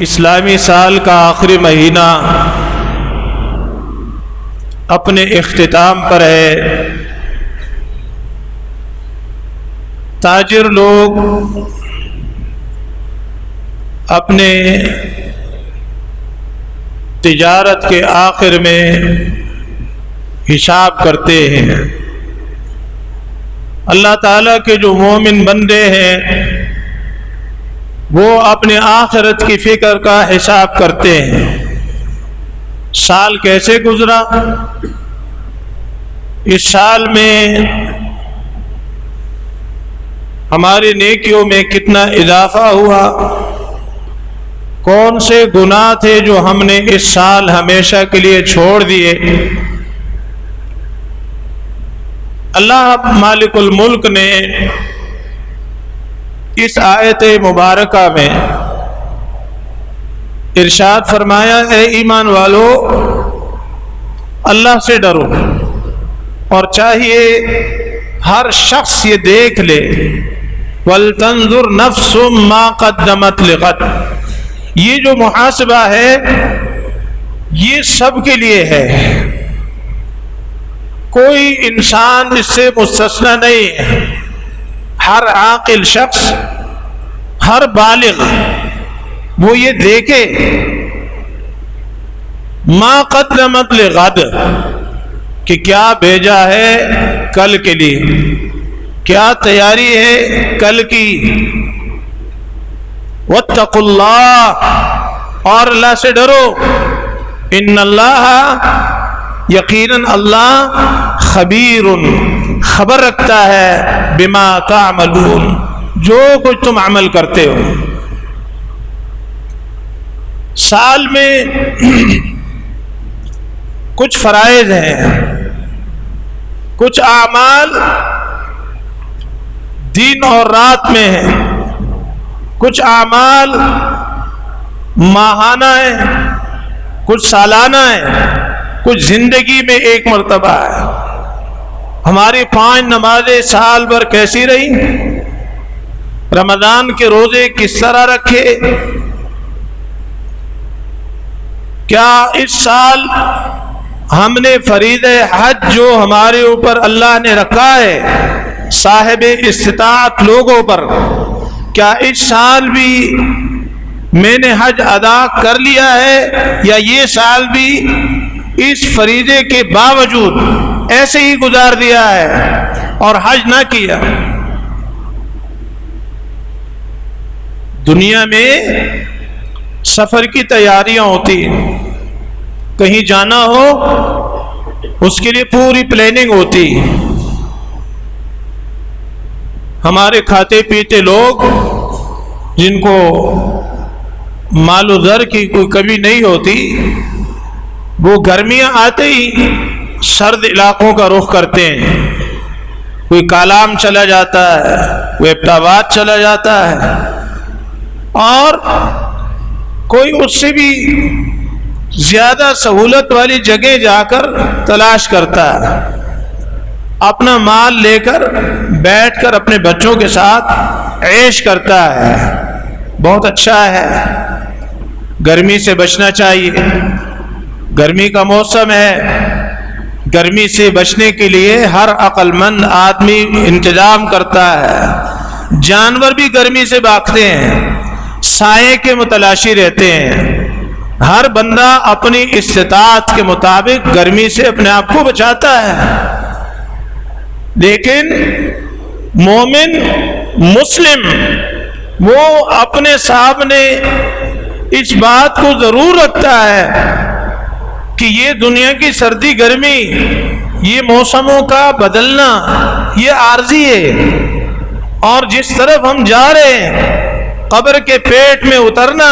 اسلامی سال کا آخری مہینہ اپنے اختتام پر ہے۔ تاجر لوگ اپنے تجارت کے آخر میں حساب کرتے ہیں۔ اللہ تعالیٰ کے جو مومن بندے ہیں وہ اپنے آخرت کی فکر کا حساب کرتے ہیں۔ سال کیسے گزرا، اس سال میں ہماری نیکیوں میں کتنا اضافہ ہوا، کون سے گناہ تھے جو ہم نے اس سال ہمیشہ کے لیے چھوڑ دیے۔ اللہ مالک الملک نے اس آیت مبارکہ میں ارشاد فرمایا، اے ایمان والو اللہ سے ڈرو، اور چاہیے ہر شخص یہ دیکھ لے وَلْتَنْظُرْ نَفْسٌ مَا قَدَّمَتْ لِغَدٍ۔ یہ جو محاسبہ ہے یہ سب کے لیے ہے، کوئی انسان اس سے مستثنی نہیں ہے۔ ہر عاقل شخص، ہر بالغ وہ یہ دیکھے ما قدمت لغد کہ کیا بھیجا ہے کل کے لیے، کیا تیاری ہے کل کی۔ واتقوا اللہ، اور اللہ سے ڈرو، ان اللہ، یقیناً اللہ خبیر، خبر رکھتا ہے بما تعملون، جو کچھ تم عمل کرتے ہو۔ سال میں کچھ فرائض ہیں، کچھ اعمال دن اور رات میں ہیں، کچھ اعمال ماہانہ ہیں، کچھ سالانہ ہیں، کچھ زندگی میں ایک مرتبہ ہے۔ ہماری 5 نمازیں سال بھر کیسی رہی، رمضان کے روزے کس طرح رکھے، کیا اس سال ہم نے فریضہ حج جو ہمارے اوپر اللہ نے رکھا ہے صاحب استطاعت لوگوں پر، کیا اس سال بھی میں نے حج ادا کر لیا ہے، یا یہ سال بھی اس فریضے کے باوجود ایسے ہی گزار دیا ہے اور حج نہ کیا۔ دنیا میں سفر کی تیاریاں ہوتی ہیں، کہیں جانا ہو اس کے لیے پوری پلاننگ ہوتی ہے۔ ہمارے کھاتے پیتے لوگ جن کو مال و زر کی کوئی کمی نہیں ہوتی، وہ گرمیاں آتے ہی سرد علاقوں کا رخ کرتے ہیں۔ کوئی کالام چلا جاتا ہے، کوئی ایبٹ آباد چلا جاتا ہے، اور کوئی اس سے بھی زیادہ سہولت والی جگہ جا کر تلاش کرتا ہے، اپنا مال لے کر بیٹھ کر اپنے بچوں کے ساتھ عیش کرتا ہے۔ بہت اچھا ہے، گرمی سے بچنا چاہیے، گرمی کا موسم ہے، گرمی سے بچنے کے لیے ہر عقل مند آدمی انتظام کرتا ہے۔ جانور بھی گرمی سے بھاگتے ہیں، سائے کے متلاشی رہتے ہیں۔ ہر بندہ اپنی استطاعت کے مطابق گرمی سے اپنے آپ کو بچاتا ہے، لیکن مومن مسلم وہ اپنے سامنے اس بات کو ضرور رکھتا ہے کہ یہ دنیا کی سردی گرمی، یہ موسموں کا بدلنا یہ عارضی ہے، اور جس طرف ہم جا رہے ہیں، قبر کے پیٹ میں اترنا،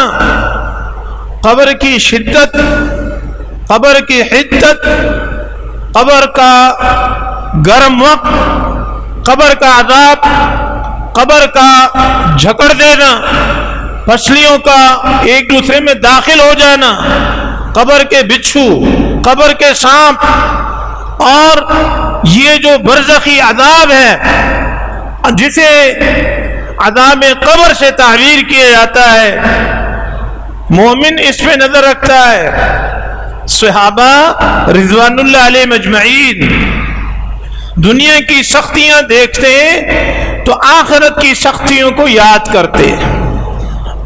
قبر کی شدت، قبر کی حدت، قبر کا گرم وقت، قبر کا عذاب، قبر کا جھکڑ دینا، پسلیوں کا ایک دوسرے میں داخل ہو جانا، قبر کے بچھو، قبر کے سانپ، اور یہ جو برزخی عذاب ہے جسے عذاب قبر سے تعبیر کیا جاتا ہے، مومن اس پہ نظر رکھتا ہے۔ صحابہ رضوان اللہ علیہم اجمعین دنیا کی سختیاں دیکھتے تو آخرت کی سختیوں کو یاد کرتے،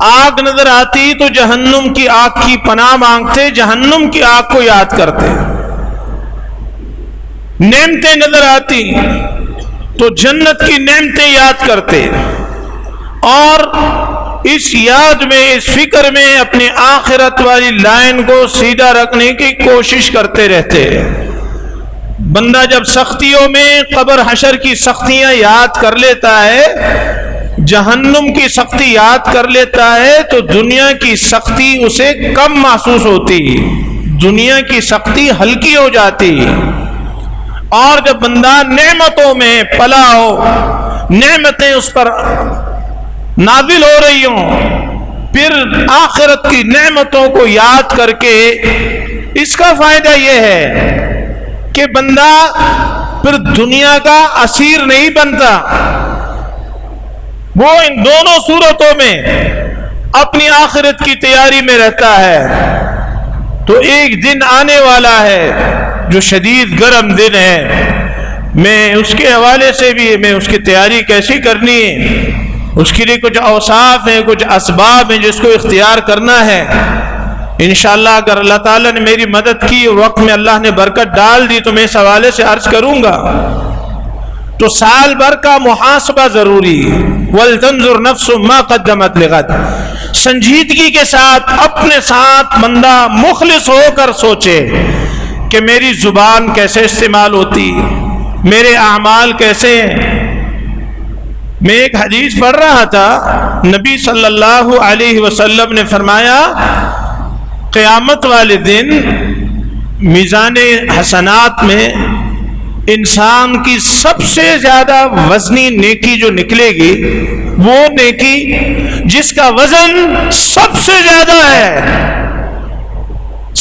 آگ نظر آتی تو جہنم کی آگ کی پناہ مانگتے، جہنم کی آگ کو یاد کرتے، نعمتیں نظر آتی تو جنت کی نعمتیں یاد کرتے، اور اس یاد میں، اس فکر میں اپنی آخرت والی لائن کو سیدھا رکھنے کی کوشش کرتے رہتے۔ بندہ جب سختیوں میں قبر حشر کی سختیاں یاد کر لیتا ہے، جہنم کی سختی یاد کر لیتا ہے، تو دنیا کی سختی اسے کم محسوس ہوتی، دنیا کی سختی ہلکی ہو جاتی۔ اور جب بندہ نعمتوں میں پلا ہو، نعمتیں اس پر نازل ہو رہی ہوں، پھر آخرت کی نعمتوں کو یاد کر کے اس کا فائدہ یہ ہے کہ بندہ پھر دنیا کا اسیر نہیں بنتا، وہ ان دونوں صورتوں میں اپنی آخرت کی تیاری میں رہتا ہے۔ تو ایک دن آنے والا ہے جو شدید گرم دن ہے، میں اس کے حوالے سے بھی میں اس کی تیاری کیسی کرنی ہے، اس کے لیے کچھ اوصاف ہیں، کچھ اسباب ہیں جس کو اختیار کرنا ہے۔ انشاءاللہ اگر اللہ تعالیٰ نے میری مدد کی اور وقت میں اللہ نے برکت ڈال دی تو میں اس حوالے سے عرض کروں گا۔ تو سال بھر کا محاسبہ ضروری، وَلْتَنْظُرْ نَفْسٌ مَا قَدَّمَتْ لِغَدٍ، سنجیدگی کے ساتھ اپنے ساتھ بندہ مخلص ہو کر سوچے کہ میری زبان کیسے استعمال ہوتی، میرے اعمال کیسے ہیں۔ میں ایک حدیث پڑھ رہا تھا، نبی صلی اللہ علیہ وسلم نے فرمایا قیامت والے دن میزان حسنات میں انسان کی سب سے زیادہ وزنی نیکی جو نکلے گی، وہ نیکی جس کا وزن سب سے زیادہ ہے،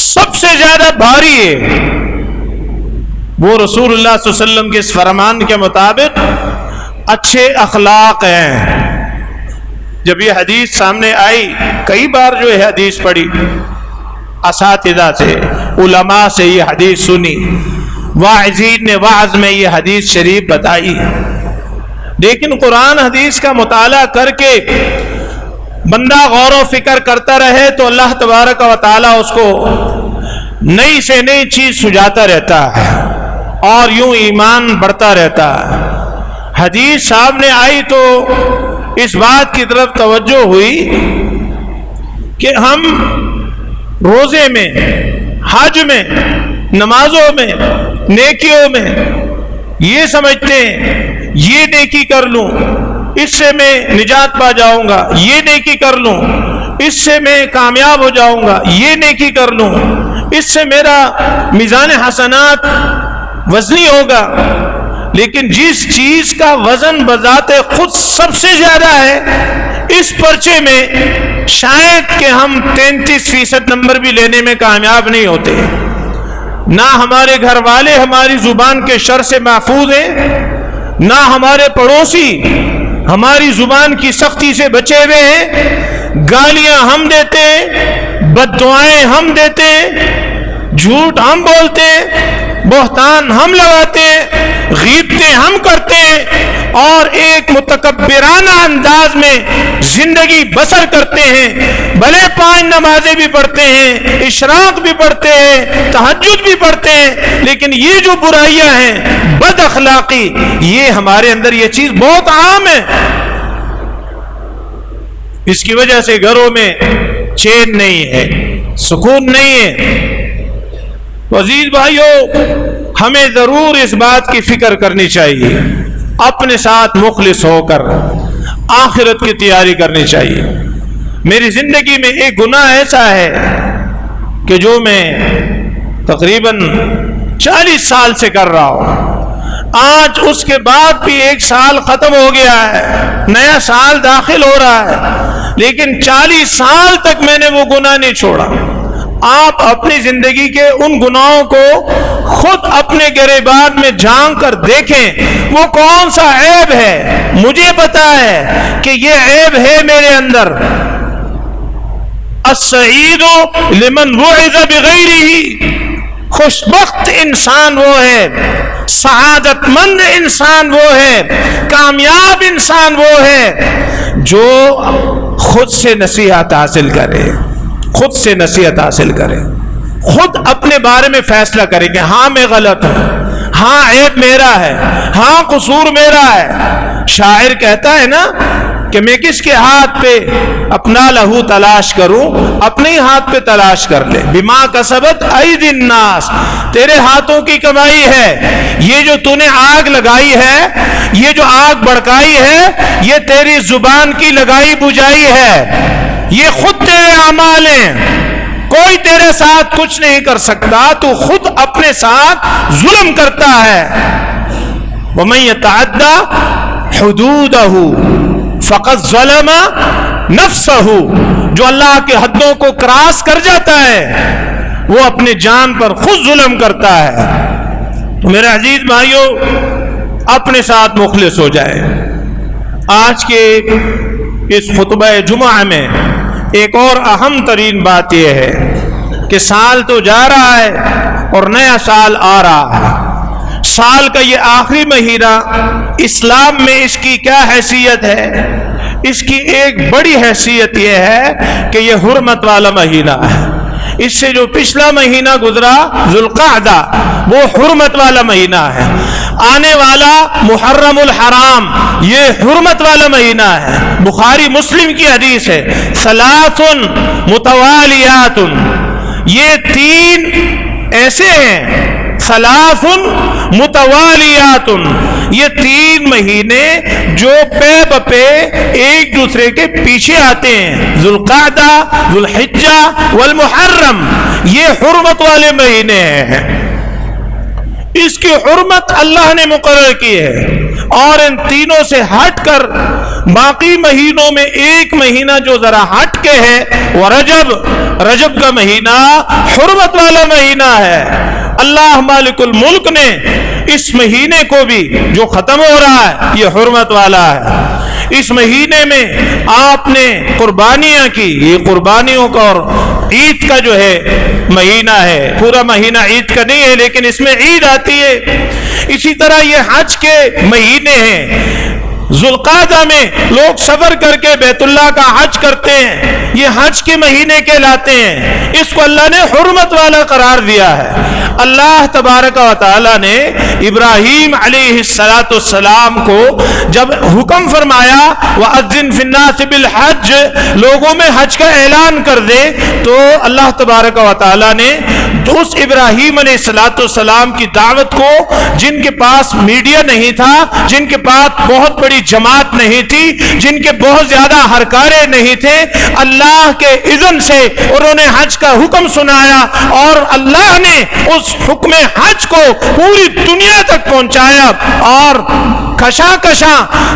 سب سے زیادہ بھاری ہے، وہ رسول اللہ صلی اللہ علیہ وسلم کے اس فرمان کے مطابق اچھے اخلاق ہیں۔ جب یہ حدیث سامنے آئی، کئی بار جو ہے حدیث پڑھی، اساتذہ سے، علماء سے یہ حدیث سنی، واعظین نے وعظ میں یہ حدیث شریف بتائی، لیکن قرآن حدیث کا مطالعہ کر کے بندہ غور و فکر کرتا رہے تو اللہ تبارک و تعالیٰ اس کو نئی سے نئی چیز سجاتا رہتا ہے اور یوں ایمان بڑھتا رہتا ہے۔ حدیث سامنے آئی تو اس بات کی طرف توجہ ہوئی کہ ہم روزے میں، حج میں، نمازوں میں، نیکیوں میں یہ سمجھتے ہیں یہ نیکی کر لوں اس سے میں نجات پا جاؤں گا، یہ نیکی کر لوں اس سے میں کامیاب ہو جاؤں گا، یہ نیکی کر لوں اس سے میرا میزان حسنات وزنی ہوگا۔ لیکن جس چیز کا وزن بذات خود سب سے زیادہ ہے، اس پرچے میں شاید کہ ہم 33% نمبر بھی لینے میں کامیاب نہیں ہوتے۔ نہ ہمارے گھر والے ہماری زبان کے شر سے محفوظ ہیں، نہ ہمارے پڑوسی ہماری زبان کی سختی سے بچے ہوئے ہیں۔ گالیاں ہم دیتے، بد دعائیں ہم دیتے، جھوٹ ہم بولتے، بہتان ہم لگاتے، غیبتیں ہم کرتے، اور ایک متکبرانہ انداز میں زندگی بسر کرتے ہیں۔ بھلے 5 نمازیں بھی پڑھتے ہیں، اشراق بھی پڑھتے ہیں، تہجد بھی پڑھتے ہیں، لیکن یہ جو برائیاں ہیں، بد اخلاقی، یہ ہمارے اندر یہ چیز بہت عام ہے۔ اس کی وجہ سے گھروں میں چین نہیں ہے، سکون نہیں ہے۔ عزیز بھائیوں، ہمیں ضرور اس بات کی فکر کرنی چاہیے، اپنے ساتھ مخلص ہو کر آخرت کی تیاری کرنی چاہیے۔ میری زندگی میں ایک گناہ ایسا ہے کہ جو میں تقریباً 40 سال سے کر رہا ہوں، آج اس کے بعد بھی 1 سال ختم ہو گیا ہے، نیا سال داخل ہو رہا ہے، لیکن 40 سال تک میں نے وہ گناہ نہیں چھوڑا۔ آپ اپنی زندگی کے ان گناہوں کو خود اپنے گریبان میں جھانک کر دیکھیں، وہ کون سا عیب ہے۔ مجھے پتا ہے کہ یہ عیب ہے میرے اندر، السعید لمن وعظ بغیرہ، خوش بخت انسان وہ ہے، سعادت مند انسان وہ ہے، کامیاب انسان وہ ہے جو خود سے نصیحت حاصل کرے، خود سے نصیحت حاصل کرے، خود اپنے بارے میں فیصلہ کرے کہ ہاں میں غلط ہوں، ہاں عیب میرا ہے، ہاں قصور میرا ہے۔ شاعر کہتا ہے نا کہ میں کس کے ہاتھ پہ اپنا لہو تلاش کروں، اپنے ہی ہاتھ پہ تلاش کر لے۔ بما کسبت ایدی الناس، تیرے ہاتھوں کی کمائی ہے، یہ جو تو نے آگ لگائی ہے، یہ جو آگ بڑکائی ہے، یہ تیری زبان کی لگائی بجائی ہے، یہ خود تیرے اعمال ہیں، کوئی تیرے ساتھ کچھ نہیں کر سکتا، تو خود اپنے ساتھ ظلم کرتا ہے۔ وَمَن يَتَعَدَّ حُدُودَهُ فَقَدْ ظَلَمَ نَفْسَهُ، جو اللہ کے حدوں کو کراس کر جاتا ہے وہ اپنے جان پر خود ظلم کرتا ہے۔ تو میرے عزیز بھائیوں، اپنے ساتھ مخلص ہو جائے۔ آج کے اس خطبہ جمعہ میں ایک اور اہم ترین بات یہ ہے کہ سال تو جا رہا ہے اور نیا سال آ رہا ہے۔ سال کا یہ آخری مہینہ اسلام میں اس کی کیا حیثیت ہے؟ اس کی ایک بڑی حیثیت یہ ہے کہ یہ حرمت والا مہینہ ہے۔ اس سے جو پچھلا مہینہ گزرا ذوالقعدہ، وہ حرمت والا مہینہ ہے۔ آنے والا محرم الحرام، یہ حرمت والا مہینہ ہے۔ بخاری مسلم کی حدیث ہے، ثلاث متوالیات، یہ تین ایسے ہیں، ثلاث متوالیات، یہ تین مہینے جو پے بپے ایک دوسرے کے پیچھے آتے ہیں، ذوالقعدہ، ذوالحجہ والمحرم، یہ حرمت والے مہینے ہیں۔ اس کی حرمت اللہ نے مقرر کی ہے، اور ان تینوں سے ہٹ کر باقی مہینوں میں ایک مہینہ جو ذرا ہٹ کے ہے وہ رجب کا مہینہ حرمت والا مہینہ ہے۔ اللہ مالک الملک نے اس مہینے کو بھی جو ختم ہو رہا ہے یہ حرمت والا ہے۔ اس مہینے میں آپ نے قربانیاں کی، یہ قربانیوں کا اور عید کا جو ہے مہینہ ہے، پورا مہینہ عید کا نہیں ہے لیکن اس میں عید آتی ہے۔ اسی طرح یہ حج کے مہینے ہیں، ذوالقعدہ میں لوگ سفر کر کے بیت اللہ کا حج کرتے ہیں، یہ حج کے مہینے کہلاتے ہیں۔ اس کو اللہ نے حرمت والا قرار دیا ہے۔ اللہ تبارک و تعالی نے ابراہیم علیہ السلام کو جب حکم فرمایا وَأَذِّن فِي النَّاسِ بِالْحَجِّ، لوگوں میں حج کا اعلان کر دے، تو اللہ تبارک و تعالی نے اس ابراہیم علیہ السلام کی دعوت کو، جن کے پاس میڈیا نہیں تھا، جن کے پاس بہت بڑی جماعت نہیں تھی، جن کے بہت زیادہ ہرکارے نہیں تھے، اللہ کے اذن سے انہوں نے حج کا حکم سنایا، اور اللہ نے اس حکم حج کو پوری دنیا تک پہنچایا، اور کشا کشا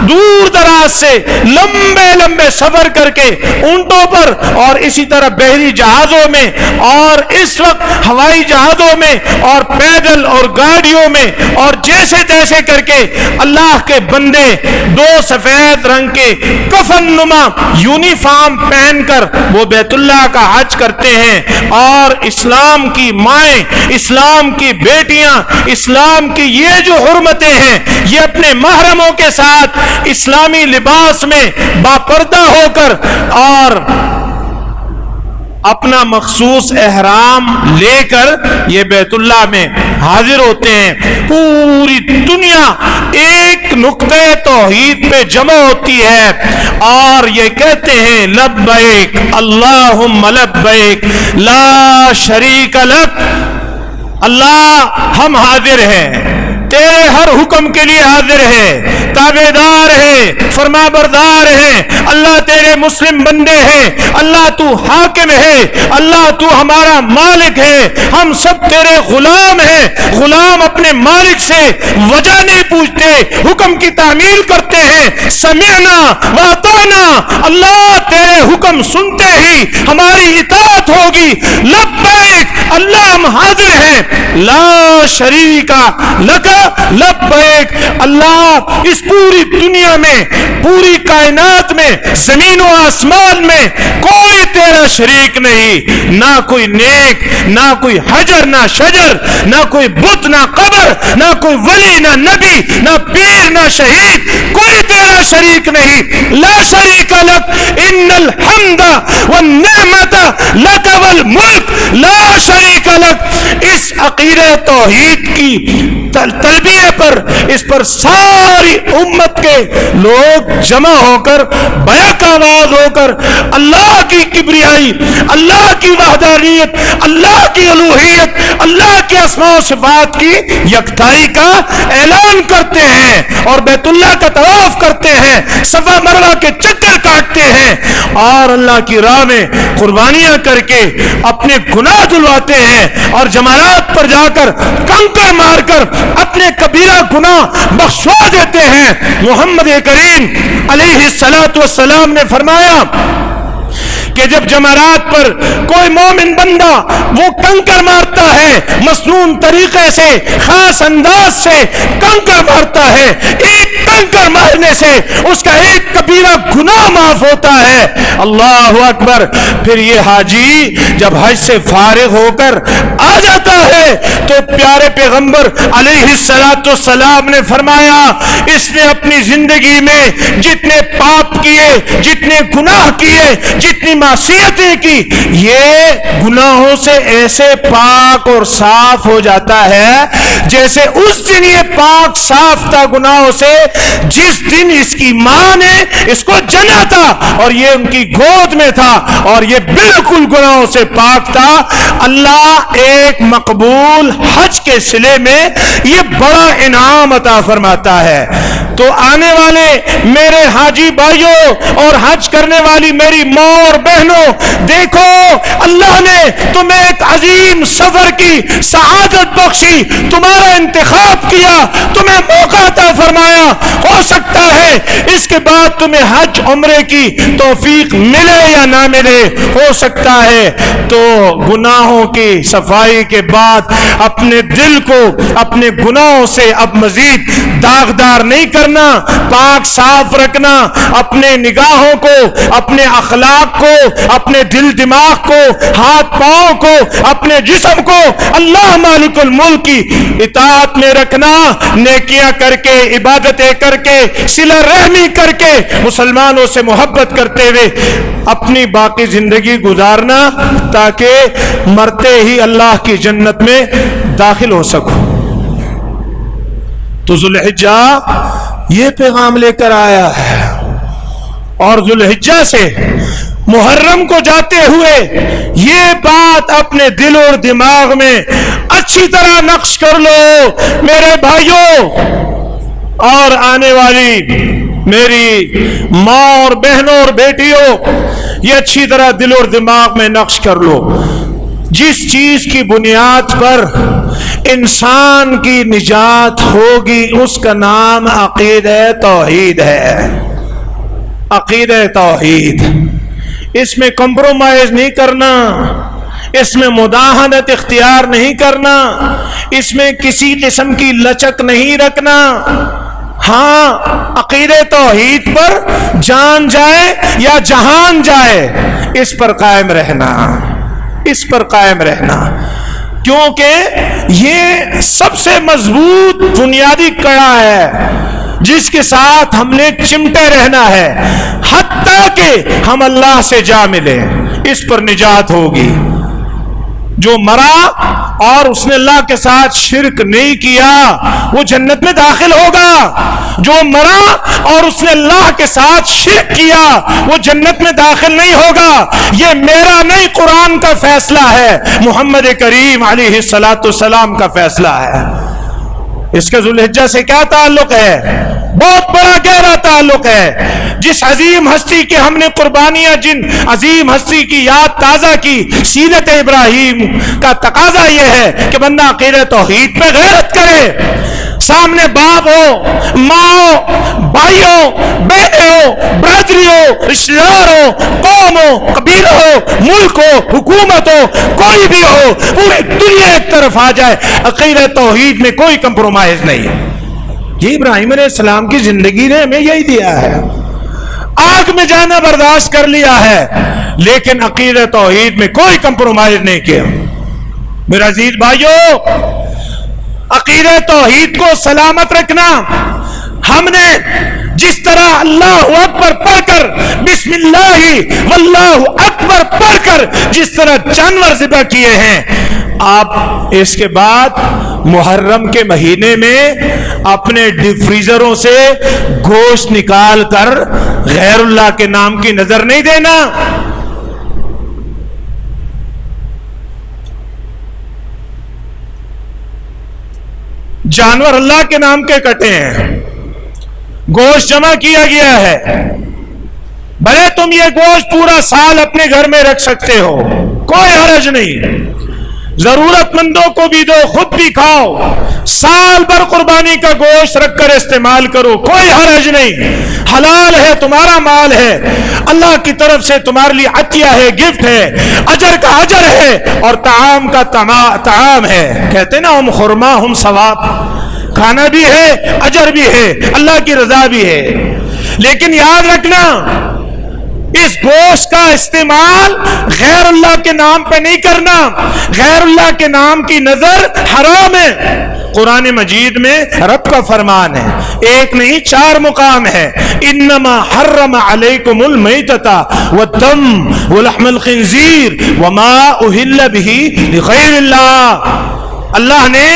دور دراز سے لمبے لمبے سفر کر کے اونٹوں پر، اور اسی طرح بحری جہازوں میں، اور اس وقت ہوائی جہازوں میں، اور پیدل اور گاڑیوں میں، اور جیسے تیسے کر کے اللہ کے بندے دو سفید رنگ کے کفن نما یونیفارم پہن کر وہ بیت اللہ کا حج کرتے ہیں، اور اسلام کی مائیں، اسلام کی بیٹیاں، اسلام کی یہ جو حرمتیں ہیں، یہ اپنے محرموں کے ساتھ اسلامی لباس میں باپردہ ہو کر اور اپنا مخصوص احرام لے کر یہ بیت اللہ میں حاضر ہوتے ہیں۔ پوری دنیا ایک نقطہ توحید پہ جمع ہوتی ہے اور یہ کہتے ہیں لبیک اللہم لبیک لا شریک لک، اللہ ہم حاضر ہیں، تیرے ہر حکم کے لیے حاضر ہے، تابعدار ہے، فرما بردار ہے، اللہ تیرے مسلم بندے ہیں، اللہ تو حاکم ہے، اللہ تو ہمارا مالک ہے، ہم سب تیرے غلام ہیں۔ غلام اپنے مالک سے وجہ نہیں پوچھتے، حکم کی تعمیل کرتے ہیں، سمعنا واطعنا، اللہ تیرے حکم سنتے ہی ہماری اطاعت ہوگی، لبیک اللہ ہم حاضر ہیں، ہیں لا شریک لک لبیک، اللہ اس پوری دنیا میں، پوری کائنات میں، زمین و آسمان میں کوئی تیرا شریک نہیں، نہ کوئی نیک، نہ کوئی حجر نہ شجر، نہ کوئی بت نہ قبر، نہ کوئی ولی نہ نبی نہ پیر نہ شہید، کوئی تیرا شریک نہیں، لا شریک لک، ان الحمد والنعمت لک والملک لا شریک لک۔ اس عقیدہ توحید کی تلبیہ پر، اس پر ساری امت کے لوگ جمع ہو کر، بیک آواز ہو کر اللہ کی کبریائی، اللہ کی وحدانیت، اللہ کی الوہیت، اللہ کے اسماء و صفات کی یکتائی کا اعلان کرتے ہیں، اور بیت اللہ کا طواف کرتے ہیں، صفا مروہ کے چکر کاٹتے ہیں، اور اللہ کی راہ میں قربانیاں کر کے اپنے گناہ دھلواتے ہیں، اور جمرات پر جا کر کنکر مار کر اپنے کبیرہ گناہ بخشوا دیتے ہیں۔ محمد کریم علیہ السلام نے فرمایا کہ جب جمرات پر کوئی مومن بندہ وہ کنکر مارتا ہے، مسنون طریقے سے، خاص انداز سے کنکر مارتا ہے، ایک کنکر مارنے سے اس کا ایک کبیرہ گناہ معاف ہوتا ہے۔ اللہ اکبر۔ پھر یہ حاجی جب حج سے فارغ ہو کر آ جاتا ہے تو پیارے پیغمبر علیہ السلام نے فرمایا اس نے اپنی زندگی میں جتنے پاپ کیے، جتنے گناہ کیے، جتنی معصیتیں کی، یہ گناہوں سے ایسے پاک اور صاف ہو جاتا ہے جیسے اس دن یہ پاک صاف تھا گناہوں سے جس دن اس کی ماں نے اس کو جنا تھا اور یہ ان کی گود میں تھا، اور یہ بالکل گناہوں سے پاک تھا۔ اللہ ایک مقبول حج کے صلے میں یہ بڑا انعام عطا فرماتا ہے۔ تو آنے والے میرے حاجی بھائیوں اور حج کرنے والی میری ماں اور بہنوں، دیکھو اللہ نے تمہیں ایک عظیم سفر کی سعادت بخشی، تمہارا انتخاب کیا، تمہیں موقع عطا فرمایا۔ ہو سکتا ہے اس کے بعد تمہیں حج عمرے کی توفیق ملے یا نہ ملے، ہو سکتا ہے تو گناہوں کی صفائی کے بعد اپنے دل کو اپنے گناہوں سے اب مزید داغدار نہیں کرنا، پاک صاف رکھنا، اپنے نگاہوں کو، اپنے اخلاق کو، اپنے دل دماغ کو، ہاتھ پاؤں کو، اپنے جسم کو اللہ مالک الملک کی اطاعت میں رکھنا، نیکیاں کر کے، عبادتیں کر کے، صلہ رحمی کر کے، مسلمانوں سے محبت کرتے ہوئے اپنی باقی زندگی گزارنا تاکہ مرتے ہی اللہ کی جنت میں داخل ہو سکو۔ تو ذوالحجہ یہ پیغام لے کر آیا ہے، اور ذوالحجہ سے محرم کو جاتے ہوئے یہ بات اپنے دل اور دماغ میں اچھی طرح نقش کر لو میرے بھائیوں، اور آنے والی میری ماں اور بہنوں اور بیٹیوں، یہ اچھی طرح دل اور دماغ میں نقش کر لو، جس چیز کی بنیاد پر انسان کی نجات ہوگی اس کا نام عقیدہ توحید ہے۔ عقیدہ توحید، اس میں کمپرومائز نہیں کرنا، اس میں مداہنت اختیار نہیں کرنا، اس میں کسی قسم کی لچک نہیں رکھنا۔ ہاں، عقیدہ توحید پر جان جائے یا جہان جائے اس پر قائم رہنا، اس پر قائم رہنا، کیونکہ یہ سب سے مضبوط بنیادی کڑا ہے جس کے ساتھ ہم نے چمٹے رہنا ہے حتیٰ کہ ہم اللہ سے جا ملیں، اس پر نجات ہوگی۔ جو مرا اور اس نے اللہ کے ساتھ شرک نہیں کیا وہ جنت میں داخل ہوگا، جو مرا اور اس نے اللہ کے ساتھ شرک کیا وہ جنت میں داخل نہیں ہوگا۔ یہ میرا نہیں، قرآن کا فیصلہ ہے، محمد کریم علیہ السلام کا فیصلہ ہے۔ اس کا ذوالحجہ سے کیا تعلق ہے؟ بہت بڑا گہرا تعلق ہے۔ جس عظیم ہستی کے ہم نے قربانیاں، جن عظیم ہستی کی یاد تازہ کی، سیرت ابراہیم کا تقاضا یہ ہے کہ بندہ عقیدہ توحید پہ غیرت کرے، سامنے باپ ہو، ماں ہو، بھائی ہو، بہنیں ہو، برادری ہو، رشتہ دار ہو، قوم ہو، قبیلہ ہو، ملک ہو، حکومت ہو، کوئی بھی ہو، پوری دنیا ایک طرف آ جائے، عقیدہ توحید میں کوئی کمپرومائز نہیں۔ یہ ابراہیم علیہ السلام کی زندگی نے ہمیں یہی دیا ہے۔ آگ میں جانا برداشت کر لیا ہے لیکن عقیدہ توحید میں کوئی کمپرومائز نہیں کیا۔ میرا عزیز بھائیو، عقیدہ توحید کو سلامت رکھنا، ہم نے جس طرح اللہ اکبر پڑھ کر، بسم اللہ واللہ اکبر پڑھ کر جس طرح جانور ذبح کیے ہیں، آپ اس کے بعد محرم کے مہینے میں اپنے ڈیپ فریزروں سے گوشت نکال کر غیر اللہ کے نام کی نظر نہیں دینا۔ جانور اللہ کے نام کے کٹے ہیں، گوشت جمع کیا گیا ہے، بھلے تم یہ گوشت پورا سال اپنے گھر میں رکھ سکتے ہو، کوئی حرج نہیں، ضرورت مندوں کو بھی دو، خود بھی کھاؤ، سال بھر قربانی کا گوشت رکھ کر استعمال کرو، کوئی حرج نہیں، حلال ہے، تمہارا مال ہے، اللہ کی طرف سے تمہارے لیے عطیہ ہے، گفٹ ہے، اجر کا اجر ہے اور طعام کا طعام ہے۔ کہتے ہیں نا ہم خرما ہم ثواب، کھانا بھی ہے، اجر بھی ہے، اللہ کی رضا بھی ہے۔ لیکن یاد رکھنا اس گوشت کا استعمال غیر اللہ کے نام پہ نہیں کرنا، غیر اللہ کے نام کی نظر حرام ہے۔ قرآن مجید میں رب کا فرمان ہے، ایک نہیں 4 مقام ہے، انما حرم علیکم المیتۃ والدم ولحم الخنزیر وما اہل بہ لغیر اللہ۔ اللہ نے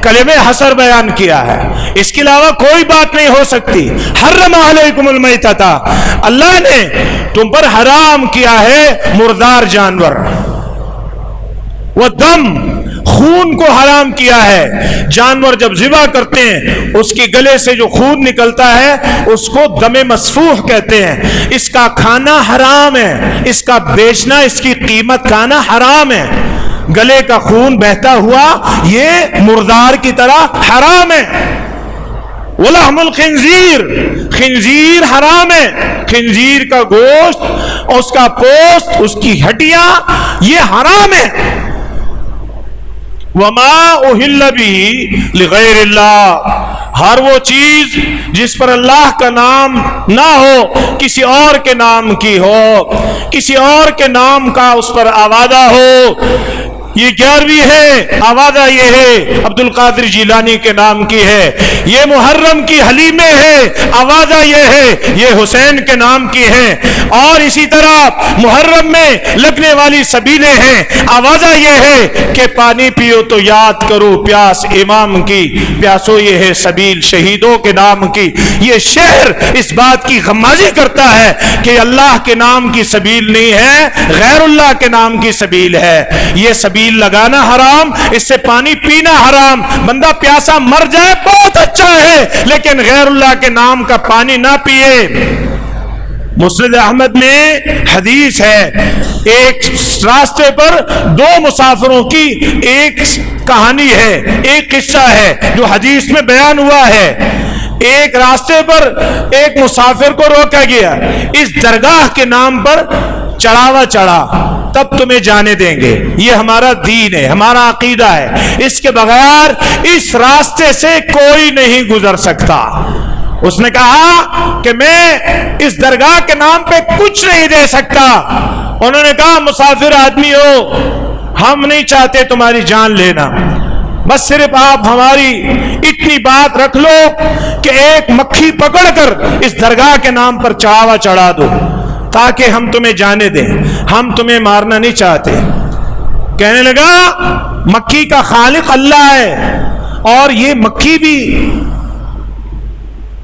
کلمہ حصر بیان کیا ہے، اس کے علاوہ کوئی بات نہیں ہو سکتی۔ حرم علیکم المیتۃ، اللہ نے تم پر حرام کیا ہے مردار جانور، والدم، خون کو حرام کیا ہے۔ جانور جب ذبح کرتے ہیں اس کی گلے سے جو خون نکلتا ہے اس کو دم مسفوح کہتے ہیں، اس کا کھانا حرام ہے، اس کا بیچنا، اس کی قیمت کھانا حرام ہے۔ گلے کا خون بہتا ہوا یہ مردار کی طرح حرام ہے۔ ولحم الخنزیر، خنزیر حرام ہے، خنزیر کا گوشت، اس کا پوست، اس کی ہڈیاں یہ حرام ہے۔ وما اہل بہ لغیر اللہ، ہر وہ چیز جس پر اللہ کا نام نہ ہو، کسی اور کے نام کی ہو، کسی اور کے نام کا اس پر آوازہ ہو۔ یہ 11ویں ہے، آوازہ یہ ہے عبد القادر جیلانی کے نام کی ہے، یہ محرم کی حلیمے ہے، آوازہ یہ ہے یہ حسین کے نام کی ہے، اور اسی طرح محرم میں لگنے والی سبیلیں ہیں، آوازہ یہ ہے کہ پانی پیو تو یاد کرو پیاس امام کی، پیاسو یہ ہے سبیل شہیدوں کے نام کی۔ یہ شہر اس بات کی غمازی کرتا ہے کہ اللہ کے نام کی سبیل نہیں ہے، غیر اللہ کے نام کی سبیل ہے۔ یہ سبیل لگانا حرام، اس سے پانی پینا حرام، بندہ پیاسا مر جائے بہت اچھا ہے لیکن غیر اللہ کے نام کا پانی نہ پیے۔ مسند احمد میں حدیث ہے، ایک راستے پر 2 مسافروں کی ایک کہانی ہے، ایک قصہ ہے جو حدیث میں بیان ہوا ہے۔ ایک راستے پر ایک مسافر کو روکا گیا، اس درگاہ کے نام پر چڑھاوا چڑھا تب تمہیں جانے دیں گے، یہ ہمارا دین ہے، ہمارا عقیدہ ہے، اس کے بغیر اس راستے سے کوئی نہیں گزر سکتا۔ اس نے کہا کہ میں اس درگاہ کے نام پہ کچھ نہیں دے سکتا۔ انہوں نے کہا مسافر آدمی ہو، ہم نہیں چاہتے تمہاری جان لینا، بس صرف آپ ہماری اتنی بات رکھ لو کہ ایک مکھی پکڑ کر اس درگاہ کے نام پر چڑھاوا چڑھا دو تاکہ ہم تمہیں جانے دیں، ہم تمہیں مارنا نہیں چاہتے۔ کہنے لگا مکھی کا خالق اللہ ہے، اور یہ مکھی بھی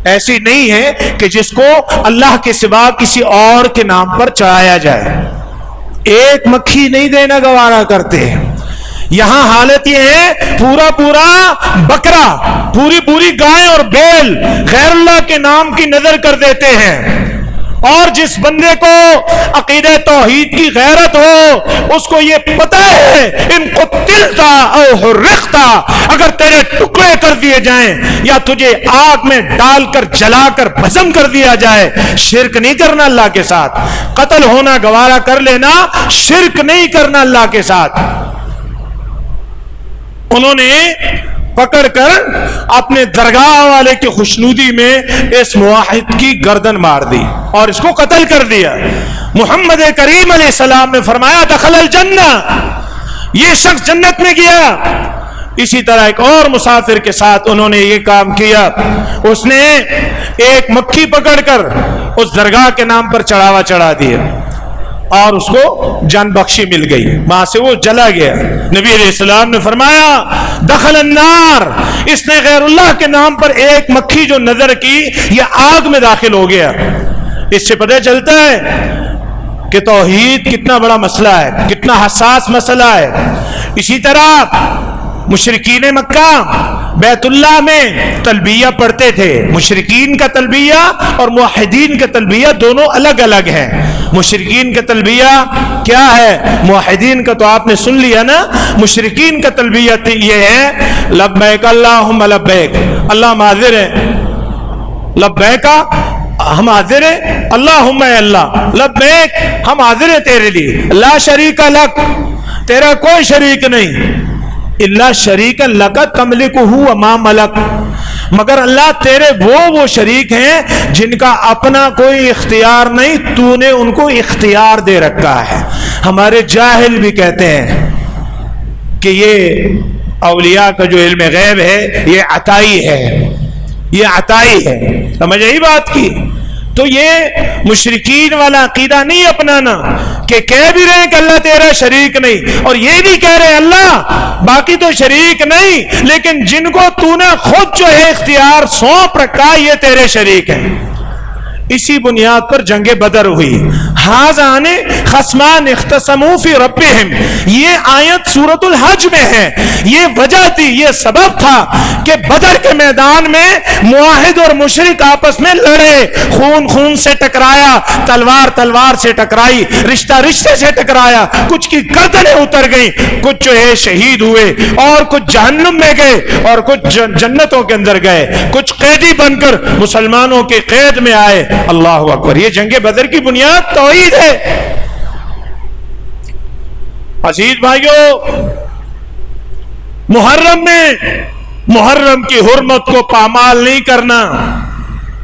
ایسی نہیں ہے کہ جس کو اللہ کے سوا کسی اور کے نام پر چڑھایا جائے، ایک مکھی نہیں دینا گوارا کرتے۔ یہاں حالت یہ ہے پورا بکرا، پوری گائے اور بیل غیر اللہ کے نام کی نظر کر دیتے ہیں۔ اور جس بندے کو عقیدہ توحید کی غیرت ہو اس کو یہ پتہ ہے ان قتلتا او حرقتا، اگر تیرے ٹکڑے کر دیے جائیں یا تجھے آگ میں ڈال کر جلا کر بھسم کر دیا جائے، شرک نہیں کرنا اللہ کے ساتھ، قتل ہونا گوارا کر لینا، شرک نہیں کرنا اللہ کے ساتھ۔ انہوں نے پکڑ کر اپنے درگاہ والے کی خوشنودی میں اس موحد کی گردن مار دی اور اس کو قتل کر دیا۔ محمد کریم علیہ السلام نے فرمایا دخل الجنہ، یہ شخص جنت میں گیا۔ اسی طرح ایک اور مسافر کے ساتھ انہوں نے یہ کام کیا، اس نے ایک مکھی پکڑ کر اس درگاہ کے نام پر چڑھاوا چڑھا دیا اور اس کو جان بخشی مل گئی، وہاں سے وہ جلا گیا۔ نبی علیہ السلام نے فرمایا دخل النار، اس نے غیر اللہ کے نام پر ایک مکھی جو نظر کی یہ آگ میں داخل ہو گیا۔ اس سے پتہ چلتا ہے کہ توحید کتنا بڑا مسئلہ ہے، کتنا حساس مسئلہ ہے۔ اسی طرح مشرکین مکہ بیت اللہ میں تلبیہ پڑھتے تھے، مشرکین کا تلبیہ اور موحدین کا تلبیہ دونوں الگ الگ ہیں۔ مشرکین کا تلبیہ کیا ہے؟ موحدین کا تو آپ نے سن لیا نا، مشرکین کا تلبیہ یہ ہے لبیک اللہم لبیک، اللہ ہم حاضر ہیں، لبیک ہم حاضر ہیں، اللہم اے اللہ، لبیک ہم حاضر ہیں تیرے لیے، لا شریک لک، تیرا کوئی شریک نہیں، اللہ شریک لک تملکہ وما ملک، مگر اللہ تیرے وہ شریک ہیں جن کا اپنا کوئی اختیار نہیں، تو نے ان کو اختیار دے رکھا ہے۔ ہمارے جاہل بھی کہتے ہیں کہ یہ اولیاء کا جو علم غیب ہے یہ عطائی ہے، یہ عطائی ہے، سمجھ آئی بات کی؟ تو یہ مشرکین والا عقیدہ نہیں اپنانا کہ کہہ بھی رہے کہ اللہ تیرا شریک نہیں، اور یہ بھی کہہ رہے اللہ باقی تو شریک نہیں، لیکن جن کو تو نے خود جو ہے اختیار سونپ رکھا یہ تیرے شریک ہیں۔ اسی بنیاد پر جنگ بدر ہوئی۔ ہاذان خصمان اختصموا فی ربہم، یہ آیت سورۃ الحج میں ہے۔ یہ وجہ تھی، یہ سبب تھا کہ بدر کے میدان میں موحد اور مشرک آپس میں لڑے، خون خون سے ٹکرایا، تلوار تلوار سے ٹکرائی، رشتہ رشتے سے ٹکرایا، کچھ کی گردنیں اتر گئیں، کچھ جو ہے شہید ہوئے، اور کچھ جہنم میں گئے اور کچھ جنتوں کے اندر گئے، کچھ قیدی بن کر مسلمانوں کے قید میں آئے۔ اللہ اکبر، یہ جنگ بدر کی بنیاد توحید ہے۔ عزیز بھائیو، محرم کی حرمت کو پامال نہیں کرنا،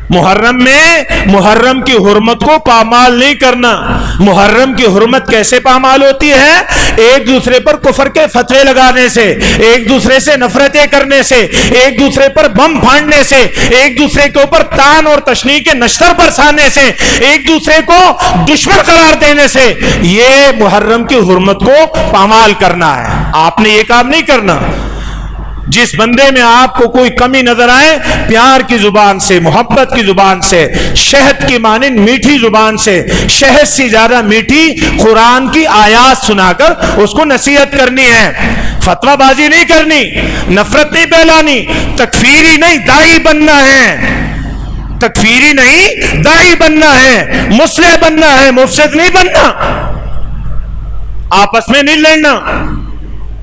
محرم کی حرمت کو پامال نہیں کرنا۔ محرم کی حرمت کیسے پامال ہوتی ہے؟ ایک دوسرے پر کفر کے فتوے لگانے سے، ایک دوسرے سے نفرتیں کرنے سے، ایک دوسرے پر بم پھاڑنے سے، ایک دوسرے کے اوپر تان اور تشنیع کے نشتر برسانے سے، ایک دوسرے کو دشمن قرار دینے سے، یہ محرم کی حرمت کو پامال کرنا ہے۔ آپ نے یہ کام نہیں کرنا۔ جس بندے میں آپ کو کوئی کمی نظر آئے، پیار کی زبان سے، محبت کی زبان سے، شہد کی مانند میٹھی زبان سے، شہد سے زیادہ میٹھی قرآن کی آیات سنا کر اس کو نصیحت کرنی ہے، فتویٰ بازی نہیں کرنی، نفرت نہیں پھیلانی، تکفیری نہیں داعی بننا ہے، تکفیری نہیں داعی بننا ہے، مصلح بننا ہے، مفسد نہیں بننا، آپس میں نہیں لڑنا۔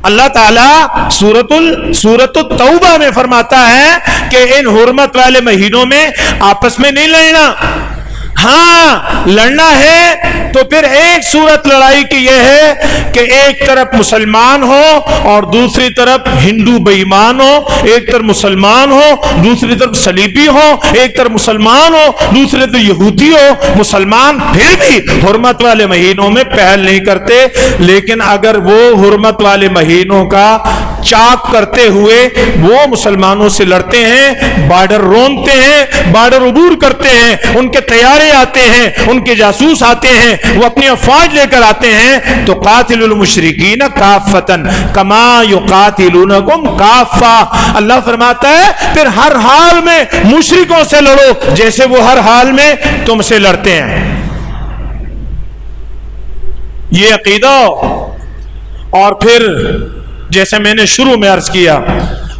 اللہ تعالیٰ سورۃ التوبہ میں فرماتا ہے کہ ان حرمت والے مہینوں میں آپس میں نہیں لڑنا۔ ہاں لڑنا ہے تو پھر ایک صورت لڑائی کی یہ ہے کہ ایک طرف مسلمان ہو اور دوسری طرف ہندو بے ایمان ہو، ایک طرف مسلمان ہو دوسری طرف صلیبی ہو، ایک طرف مسلمان ہو دوسری طرف یہودی ہو۔ مسلمان پھر بھی حرمت والے مہینوں میں پہل نہیں کرتے، لیکن اگر وہ حرمت والے مہینوں کا چاک کرتے ہوئے وہ مسلمانوں سے لڑتے ہیں، بارڈر روندتے ہیں، بارڈر عبور کرتے ہیں، ان کے طیارے آتے ہیں، ان کے جاسوس آتے ہیں، وہ اپنی افواج لے کر آتے ہیں، تو قاتل المشرکین کافۃ کما یقاتلونکم کافہ، اللہ فرماتا ہے پھر ہر حال میں مشرکوں سے لڑو جیسے وہ ہر حال میں تم سے لڑتے ہیں۔ یہ عقیدہ، اور پھر جیسے میں نے شروع میں عرض کیا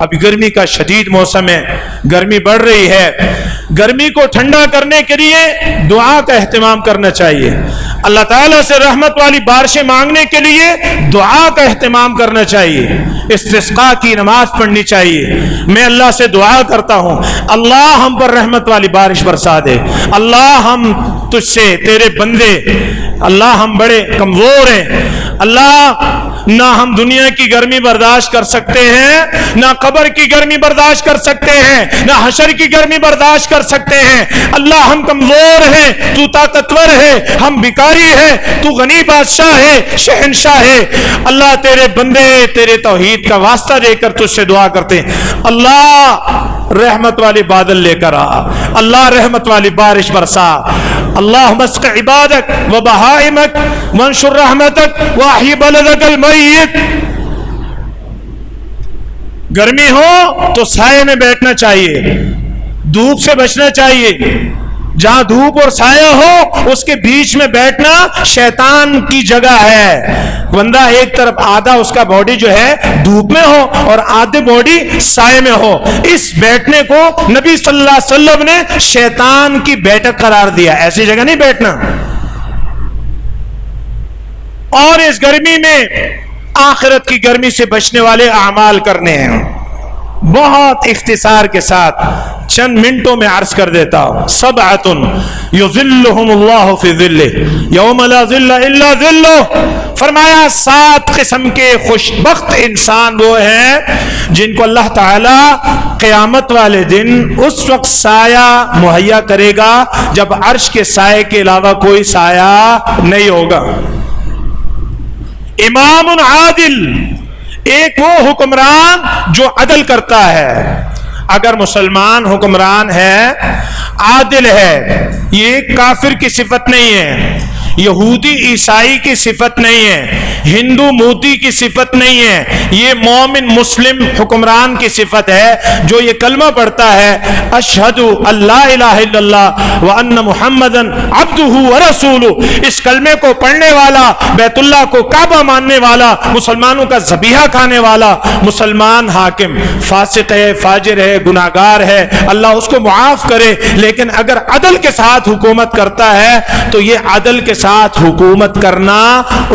ابھی گرمی کا شدید موسم ہے، گرمی بڑھ رہی ہے، گرمی کو ٹھنڈا کرنے کے لیے دعا کا اہتمام کرنا چاہیے، اللہ تعالیٰ سے رحمت والی بارشیں مانگنے کے لیے دعا کا اہتمام کرنا چاہیے، استسقاء کی نماز پڑھنی چاہیے۔ میں اللہ سے دعا کرتا ہوں اللہ ہم پر رحمت والی بارش برسا دے، اللہ ہم تجھ سے تیرے بندے، اللہ ہم بڑے کمزور ہیں، اللہ نہ ہم دنیا کی گرمی برداشت کر سکتے ہیں، نہ قبر کی گرمی برداشت کر سکتے ہیں، نہ حشر کی گرمی برداشت کر سکتے ہیں، اللہ ہم کمزور ہیں، تو طاقتور ہے، ہم بیکاری ہیں، تو غنی بادشاہ ہے، شہنشاہ ہے۔ اللہ تیرے بندے تیرے توحید کا واسطہ دے کر تجھ سے دعا کرتے ہیں، اللہ رحمت والی بادل لے کر آ، اللہ رحمت والی بارش برسا، اللہم اسق عبادک و بہائمک وانشر رحمتک واحی بلدک المیت۔ گرمی ہو تو سائے میں بیٹھنا چاہیے، دھوپ سے بچنا چاہیے، جہاں دھوپ اور سایہ ہو اس کے بیچ میں بیٹھنا شیطان کی جگہ ہے۔ بندہ ایک طرف آدھا اس کا باڈی جو ہے دھوپ میں ہو اور آدھے باڈی سائے میں ہو، اس بیٹھنے کو نبی صلی اللہ علیہ وسلم نے شیطان کی بیٹھک قرار دیا، ایسی جگہ نہیں بیٹھنا۔ اور اس گرمی میں آخرت کی گرمی سے بچنے والے اعمال کرنے ہیں، بہت اختصار کے ساتھ چند منٹوں میں عرض کر دیتا ہوں۔ سبعۃ یظلھم اللہ فی ظلہ یوم لا ظل الا ظلہ، فرمایا 7 قسم کے خوش بخت انسان وہ ہیں جن کو اللہ تعالی قیامت والے دن اس وقت سایہ مہیا کرے گا جب عرش کے سائے کے علاوہ کوئی سایہ نہیں ہوگا۔ امام عادل، ایک وہ حکمران جو عدل کرتا ہے۔ اگر مسلمان حکمران ہے، عادل ہے، یہ کافر کی صفت نہیں ہے، یہودی عیسائی کی صفت نہیں ہے، ہندو مودی کی صفت نہیں ہے، یہ مومن مسلم حکمران کی صفت ہے جو یہ کلمہ پڑھتا ہے اشہد اللہ الہ الا اللہ وان محمدن عبدہ ورسولہ، اس کلمے کو پڑھنے والا، بیت اللہ کو کعبہ ماننے والا، مسلمانوں کا ذبیحہ کھانے والا مسلمان حاکم فاسق ہے، فاجر ہے، گناہگار ہے، اللہ اس کو معاف کرے، لیکن اگر عدل کے ساتھ حکومت کرتا ہے تو یہ عدل کے ساتھ حکومت کرنا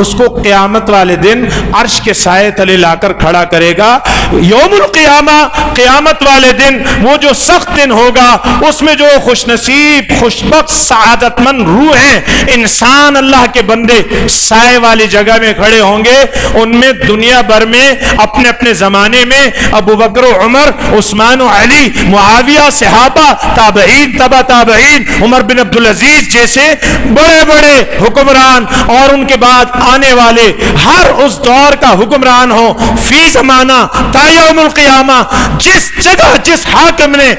اس کو قیامت والے دن عرش کے سائے تلے لا کر کھڑا کرے گا۔ یوم القیامہ، قیامت والے دن، وہ جو سخت دن ہوگا، اس میں جو خوش نصیب، خوشبخت، سعادت مند روحیں، انسان، اللہ کے بندے سائے والی جگہ میں کھڑے ہوں گے، ان میں دنیا بھر میں اپنے اپنے زمانے میں ابو بکر و عمر، عثمان و علی، معاویہ، صحابہ، تابعین، تبع تابعین، عمر بن عبدالعزیز جیسے بڑے بڑے حکمران اور ان کے بعد آنے والے ہر اس دور کا حکمران ہو، فی زمانہ تا یوم القیامہ، جس جگہ جس حاکم نے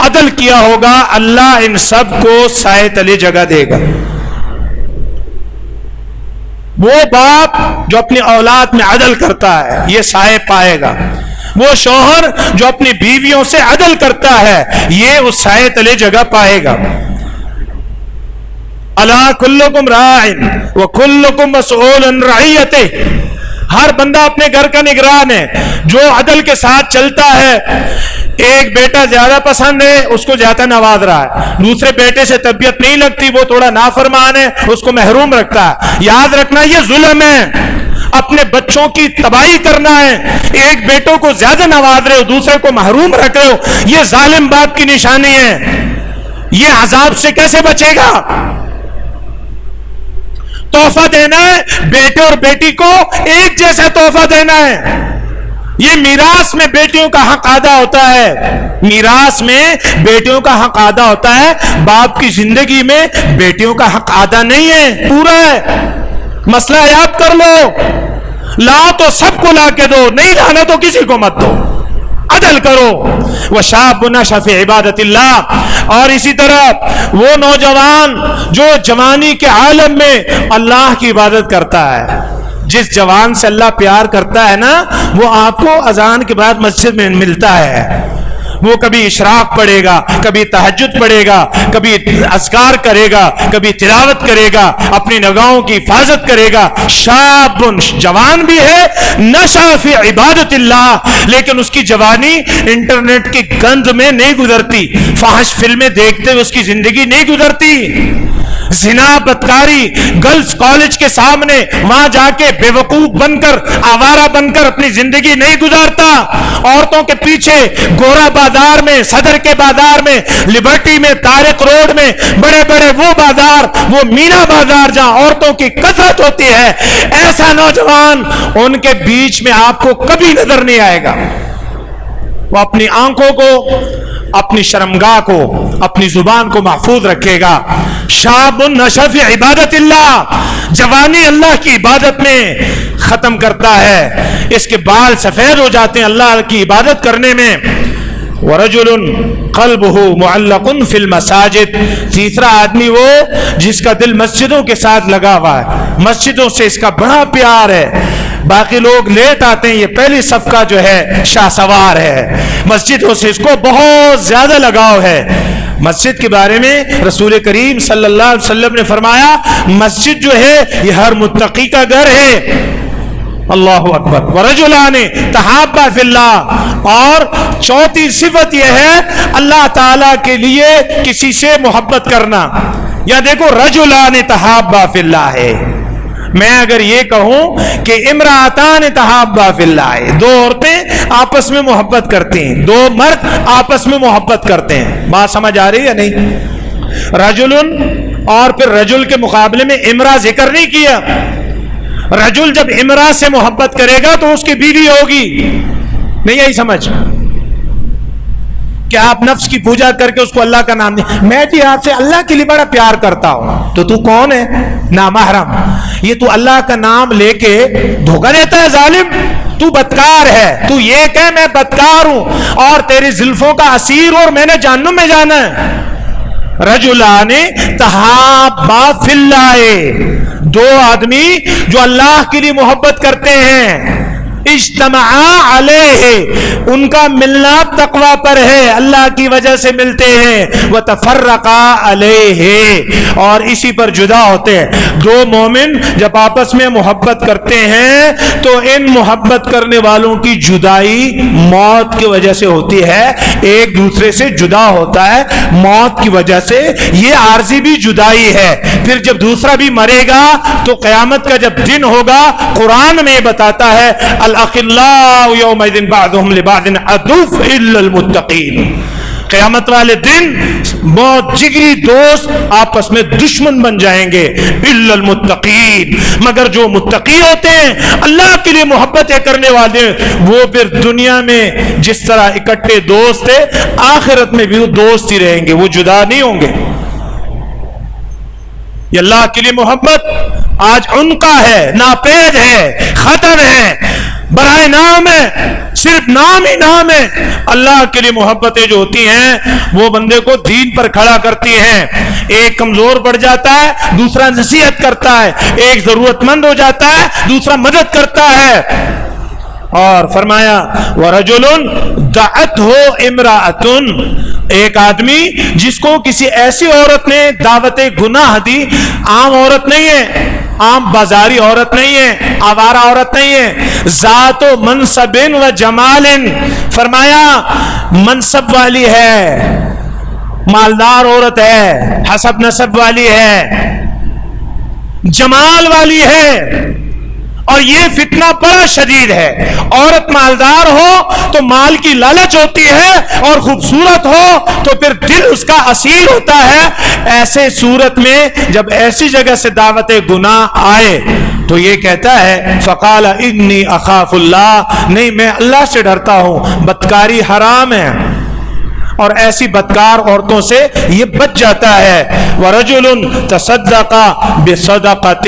عدل کیا ہوگا اللہ ان سب کو سائے تلے جگہ دے گا۔ وہ باپ جو اپنی اولاد میں عدل کرتا ہے یہ سائے پائے گا، وہ شوہر جو اپنی بیویوں سے عدل کرتا ہے یہ اس سائے تلے جگہ پائے گا۔ الا کلکم راع وکلکم مسئول عن رعیتہ، ہر بندہ اپنے گھر کا نگران ہے، جو عدل کے ساتھ چلتا ہے۔ ایک بیٹا زیادہ پسند ہے، اس کو زیادہ نواز رہا ہے، دوسرے بیٹے سے طبیعت نہیں لگتی، وہ تھوڑا نافرمان ہے، اس کو محروم رکھتا ہے۔ یاد رکھنا یہ ظلم ہے، اپنے بچوں کی تباہی کرنا ہے۔ ایک بیٹوں کو زیادہ نواز رہے ہو، دوسرے کو محروم رکھ رہے ہو، یہ ظالم باپ کی نشانی ہے۔ یہ عذاب سے کیسے بچے گا؟ تحفہ دینا ہے بیٹے اور بیٹی کو ایک جیسا تحفہ دینا ہے۔ یہ میراث میں بیٹیوں کا حق آدھا ہوتا ہے، میراث میں بیٹیوں کا حق آدھا ہوتا ہے، باپ کی زندگی میں بیٹیوں کا حق آدھا نہیں ہے، پورا ہے۔ مسئلہ یاد کر لو، لا تو سب کو لا کے دو، نہیں لانا تو کسی کو مت دو، عدل کرو۔ وشاب نشأ فی عبادت اللہ، اور اسی طرح وہ نوجوان جو جوانی کے عالم میں اللہ کی عبادت کرتا ہے، جس جوان سے اللہ پیار کرتا ہے نا، وہ آپ کو اذان کے بعد مسجد میں ملتا ہے، وہ کبھی اشراق پڑھے گا، کبھی تہجد پڑھے گا، کبھی اذکار کرے گا، کبھی تلاوت کرے گا، اپنی نگاہوں کی حفاظت کرے گا. شاب جوان بھی ہے، نشأ فی عبادت اللہ، لیکن اس کی جوانی انٹرنیٹ کی گند میں نہیں گزرتی، فحش فلمیں دیکھتے ہوئے اس کی زندگی نہیں گزرتی، زنا بدکاری گرلز کالج کے سامنے وہاں جا کے بے وقوف بن کر آوارہ بن کر اپنی زندگی نہیں گزارتا. عورتوں کے پیچھے گورا بازار میں، صدر کے بازار میں، لبرٹی میں، طارق روڈ میں، بڑے بڑے وہ بازار، وہ مینا بازار جہاں عورتوں کی کثرت ہوتی ہے، ایسا نوجوان ان کے بیچ میں آپ کو کبھی نظر نہیں آئے گا. وہ اپنی آنکھوں کو، اپنی شرمگاہ کو، اپنی زبان کو محفوظ رکھے گا. شاب نشأ فی عبادت اللہ، جوانی اللہ کی عبادت میں ختم کرتا ہے، اس کے بال سفید ہو جاتے ہیں اللہ کی عبادت کرنے میں. ورجل قلبه معلق فی المساجد، تیسرا آدمی وہ جس کا دل مسجدوں کے ساتھ لگا ہوا ہے، مسجدوں سے اس کا بڑا پیار ہے. باقی لوگ لیٹ آتے ہیں، یہ پہلی صف کا جو ہے شاہ سوار ہے، مسجدوں سے اس کو بہت زیادہ لگاؤ ہے. مسجد کے بارے میں رسول کریم صلی اللہ علیہ وسلم نے فرمایا مسجد جو ہے یہ ہر متقی کا گھر ہے. اللہ اکبر. ورجلان تحابا فی اللہ، اور چوتھی صفت یہ ہے اللہ تعالی کے لیے کسی سے محبت کرنا. یا دیکھو رجلان تحابا فی اللہ ہے، میں اگر یہ کہوں کہ امراتان تحابا فی اللہ ہے، دو عورتیں آپس میں محبت کرتی ہیں، دو مرد آپس میں محبت کرتے ہیں، بات سمجھ آ رہی ہے یا نہیں؟ رجلن، اور پھر رجل کے مقابلے میں امرا ذکر نہیں کیا. رجل جب امرا سے محبت کرے گا تو اس کی بیوی ہوگی، نہیں یہی سمجھ کہ آپ نفس کی پوجا کر کے اس کو اللہ کا نام نہیں، میں جی آپ سے اللہ کے لیے بڑا پیار کرتا ہوں، تو کون ہے؟ نامحرم. یہ تو اللہ کا نام لے کے دھوکہ دیتا ہے ظالم، تو بدکار ہے، تو یہ کہ میں بدکار ہوں اور تیری زلفوں کا اسیر اور میں نے جہنم میں جانا ہے. رجلان تحابا فی اللہ، دو آدمی جو اللہ کے لیے محبت کرتے ہیں، اجتمعا علیہ، ان کا ملنا تقوی پر ہے، اللہ کی وجہ سے ملتے ہیں. وتفرقا علیہ، اور اسی پر جدا ہوتے ہیں. دو مومن جب آپس میں محبت کرتے ہیں تو ان محبت کرنے والوں کی جدائی موت کی وجہ سے ہوتی ہے، ایک دوسرے سے جدا ہوتا ہے موت کی وجہ سے. یہ عارضی بھی جدائی ہے. پھر جب دوسرا بھی مرے گا تو قیامت کا جب دن ہوگا، قرآن میں بتاتا ہے الاخلاء یومئذ بعضهم لبعض عدو الا المتقین، قیامت والے دن بہت جگری دوست آپس میں دشمن بن جائیں گے، الا المتقین، مگر جو متقی ہوتے ہیں اللہ کے لیے محبتیں کرنے والے، وہ پھر دنیا میں جس طرح اکٹھے دوست تھے آخرت میں بھی وہ دوست ہی رہیں گے، وہ جدا نہیں ہوں گے. یہ اللہ کے لیے محبت آج ان کا ہے، ناپید ہے، ختم ہے، برائے نام ہے، صرف نام ہی نام ہے. اللہ کے لیے محبتیں جو ہوتی ہیں وہ بندے کو دین پر کھڑا کرتی ہیں. ایک کمزور پڑ جاتا ہے دوسرا نصیحت کرتا ہے، ایک ضرورت مند ہو جاتا ہے دوسرا مدد کرتا ہے. اور فرمایا وَرَجُلٌ دَعَتْهُ امْرَأَةٌ، ایک آدمی جس کو کسی ایسی عورت نے دعوت گناہ دی، عام عورت نہیں ہے، عام بازاری عورت نہیں ہے، آوارہ عورت نہیں ہے، ذات و منصب و جمال، فرمایا منصب والی ہے، مالدار عورت ہے، حسب نسب والی ہے، جمال والی ہے. اور یہ فتنہ بڑا شدید ہے، عورت مالدار ہو تو مال کی لالچ ہوتی ہے، اور خوبصورت ہو تو پھر دل اس کا اسیر ہوتا ہے. ایسے صورت میں جب ایسی جگہ سے دعوت گناہ آئے تو یہ کہتا ہے فقال انی اخاف اللہ، نہیں میں اللہ سے ڈرتا ہوں، بدکاری حرام ہے، اور ایسی بدکار عورتوں سے یہ بچ جاتا ہے. وَرَجُلٌ تَصَدَّقَ بِصَدَقَةٍ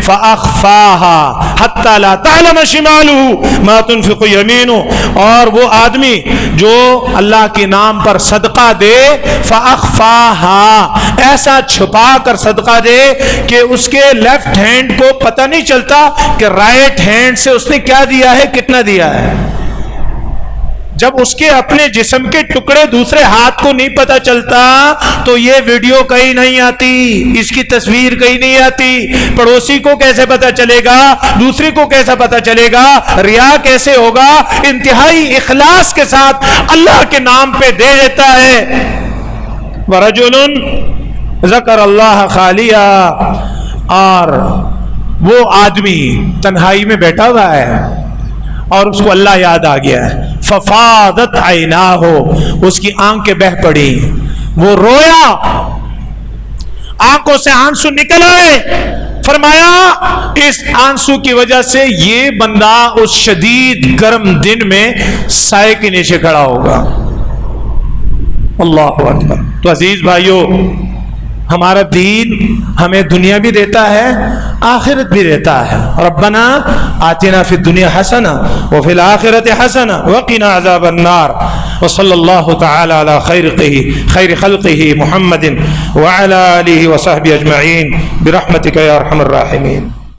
فَأَخْفَاهَا حَتَّى لَا تَعْلَمَ شِمَالُهُ مَا تُنْفِقُ يَمِينُهُ، اور وہ آدمی جو اللہ کے نام پر صدقہ دے، فَأَخْفَاهَا، ایسا چھپا کر صدقہ دے کہ اس کے لیفٹ ہینڈ کو پتہ نہیں چلتا کہ رائٹ ہینڈ سے اس نے کیا دیا ہے، کتنا دیا ہے. جب اس کے اپنے جسم کے ٹکڑے دوسرے ہاتھ کو نہیں پتہ چلتا تو یہ ویڈیو کہیں نہیں آتی، اس کی تصویر کہیں نہیں آتی، پڑوسی کو کیسے پتہ چلے گا، دوسری کو کیسا پتہ چلے گا، ریا کیسے ہوگا؟ انتہائی اخلاص کے ساتھ اللہ کے نام پہ دے دیتا ہے۔ وَرَجُلٌ ذَكَرَ اللَّهَ خَالِيًا، اور وہ آدمی تنہائی میں بیٹھا ہوا ہے اور اس کو اللہ یاد آ گیا ہے، فَفَاضَتْ عَيْنَاهُ، اس کی آنکھیں بہہ پڑی، وہ رویا، آنکھوں سے آنسو نکل آئے۔ فرمایا اس آنسو کی وجہ سے یہ بندہ اس شدید گرم دن میں سائے کے نیچے کھڑا ہوگا۔ اللہ اکبر۔ تو عزیز بھائیو، ہمارا دین ہمیں دنیا بھی دیتا ہے، آخرت بھی دیتا ہے۔ ربنا آتنا فی الدنیا حسنہ وفی الآخرت حسنہ وقنا عذاب النار۔ وصلی اللہ تعالی علی خیر خلقہ محمد وعلی آلہ وصحبہ اجمعین برحمتک یا ارحم الراحمین۔